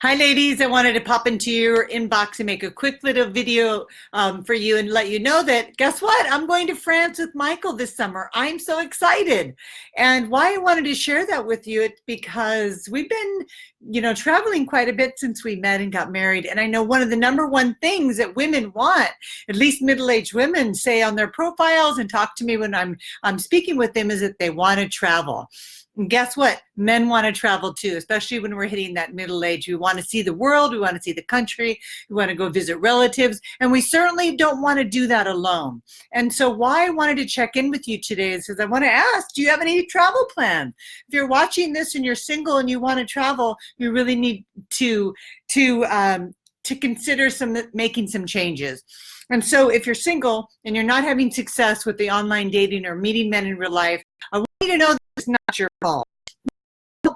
Hi, ladies. I wanted to pop into your inbox and make a quick little video for you and let you know that, guess what? I'm going to France with Michael this summer. I'm so excited. And why I wanted to share that with you, it's because we've been, traveling quite a bit since we met and got married. And I know one of the number one things that women want, at least middle-aged women say on their profiles and talk to me when I'm speaking with them, is that they want to travel. And guess what? Men want to travel too, especially when we're hitting that middle age. We want to see the world. We want to see the country. We want to go visit relatives. And we certainly don't want to do that alone. And so why I wanted to check in with you today is because I want to ask, do you have any travel plans? If you're watching this and you're single and you want to travel, you really need to consider making some changes. And so if you're single and you're not having success with the online dating or meeting men in real life, I want you to know that it's not your fault,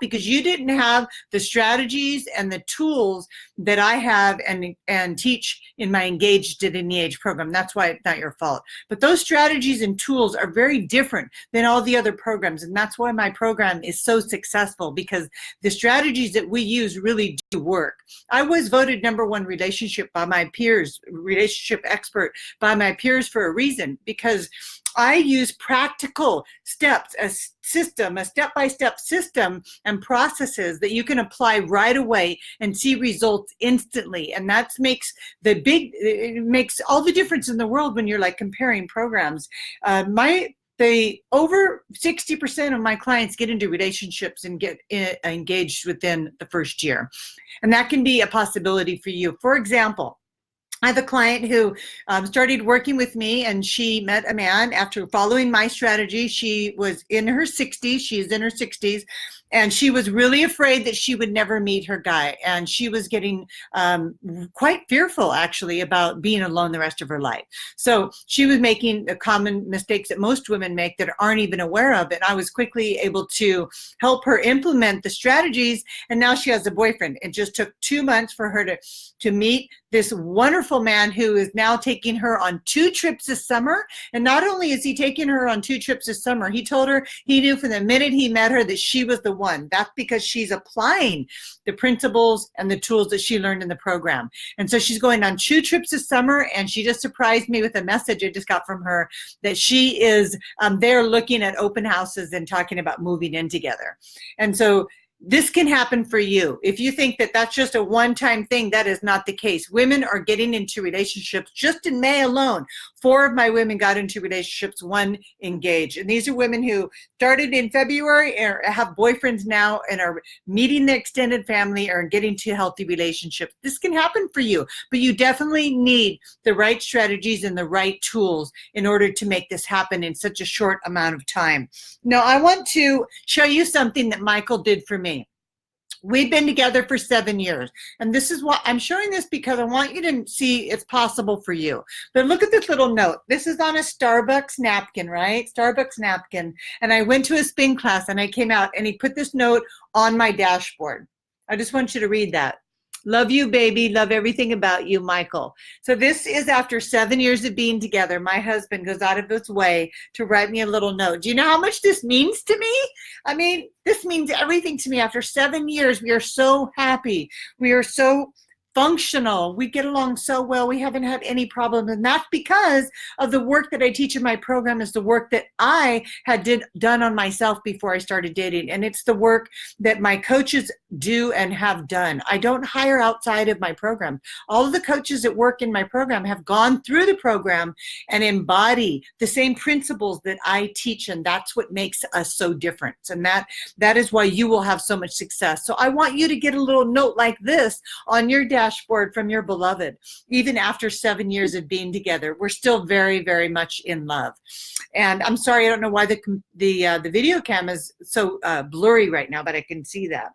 because you didn't have the strategies and the tools that I have and teach in my Engaged at Any Age program. That's why it's not your fault. But those strategies and tools are very different than all the other programs. And that's why my program is so successful, because the strategies that we use really do work. I was voted number 1 relationship by my peers, relationship expert by my peers, for a reason, because I use practical steps, a step-by-step system and processes that you can apply right away and see results instantly. And that makes it makes all the difference in the world when you're like comparing programs. Over 60% of my clients get into relationships and get engaged within the first year. And that can be a possibility for you. For example, I have a client who started working with me, and she met a man after following my strategy. She was in her 60s. She's in her 60s. And she was really afraid that she would never meet her guy. And she was getting quite fearful, actually, about being alone the rest of her life. So she was making the common mistakes that most women make that aren't even aware of. And I was quickly able to help her implement the strategies. And now she has a boyfriend. It just took 2 months for her to meet this wonderful man who is now taking her on 2 trips this summer. And not only is he taking her on 2 trips this summer, he told her he knew from the minute he met her that she was the one. That's because she's applying the principles and the tools that she learned in the program. And so she's going on 2 trips this summer, and she just surprised me with a message I just got from her that she is there looking at open houses and talking about moving in together. And so this can happen for you. If you think that that's just a one-time thing, that is not the case. Women are getting into relationships. Just in May alone, 4 of my women got into relationships, 1 engaged. And these are women who started in February and have boyfriends now and are meeting the extended family or getting to healthy relationships. This can happen for you, but you definitely need the right strategies and the right tools in order to make this happen in such a short amount of time. Now, I want to show you something that Michael did for me. We've been together for 7 years. And this is why I'm showing this, because I want you to see it's possible for you. But look at this little note. This is on a Starbucks napkin, right? Starbucks napkin. And I went to a spin class and I came out and he put this note on my dashboard. I just want you to read that. Love you, baby. Love everything about you, Michael. So this is after 7 years of being together. My husband goes out of his way to write me a little note. Do you know how much this means to me? I mean, this means everything to me. After 7 years, we are so happy. We are so functional. We get along so well. We haven't had any problems. And that's because of the work that I teach in my program, is the work that I had done on myself before I started dating. And it's the work that my coaches do and have done. I don't hire outside of my program. All of the coaches that work in my program have gone through the program and embody the same principles that I teach. And that's what makes us so different. And that is why you will have so much success. So I want you to get a little note like this on your dashboard from your beloved. Even after 7 years of being together, we're still very, very much in love. And I'm sorry, I don't know why the video cam is so blurry right now, but I can see that.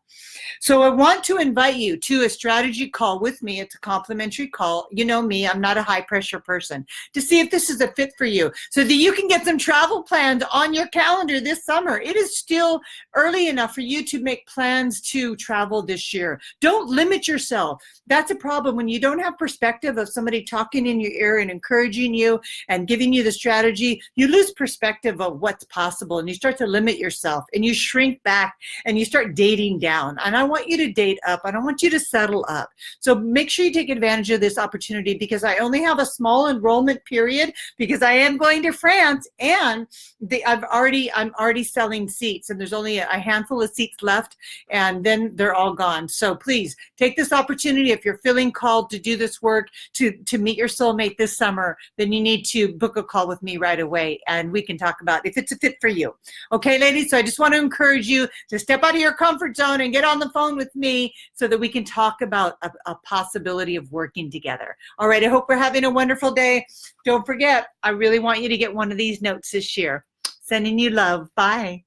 So I want to invite you to a strategy call with me. It's a complimentary call. You know me, I'm not a high pressure person, to see if this is a fit for you, so that you can get some travel plans on your calendar this summer. It is still early enough for you to make plans to travel this year. Don't limit yourself. that's a problem when you don't have perspective of somebody talking in your ear and encouraging you and giving you the strategy. You lose perspective of what's possible, and you start to limit yourself, and you shrink back, and you start dating down. And I want you to date up. I don't want you to settle up. So make sure you take advantage of this opportunity, because I only have a small enrollment period, because I am going to France, and I'm already selling seats, and there's only a handful of seats left, and then they're all gone. So please take this opportunity. If you're feeling called to do this work, to meet your soulmate this summer, then you need to book a call with me right away, and we can talk about if it's a fit for you. Okay, ladies, so I just want to encourage you to step out of your comfort zone and get on the phone with me so that we can talk about a possibility of working together. All right, I hope we're having a wonderful day. Don't forget, I really want you to get one of these notes this year. Sending you love. Bye.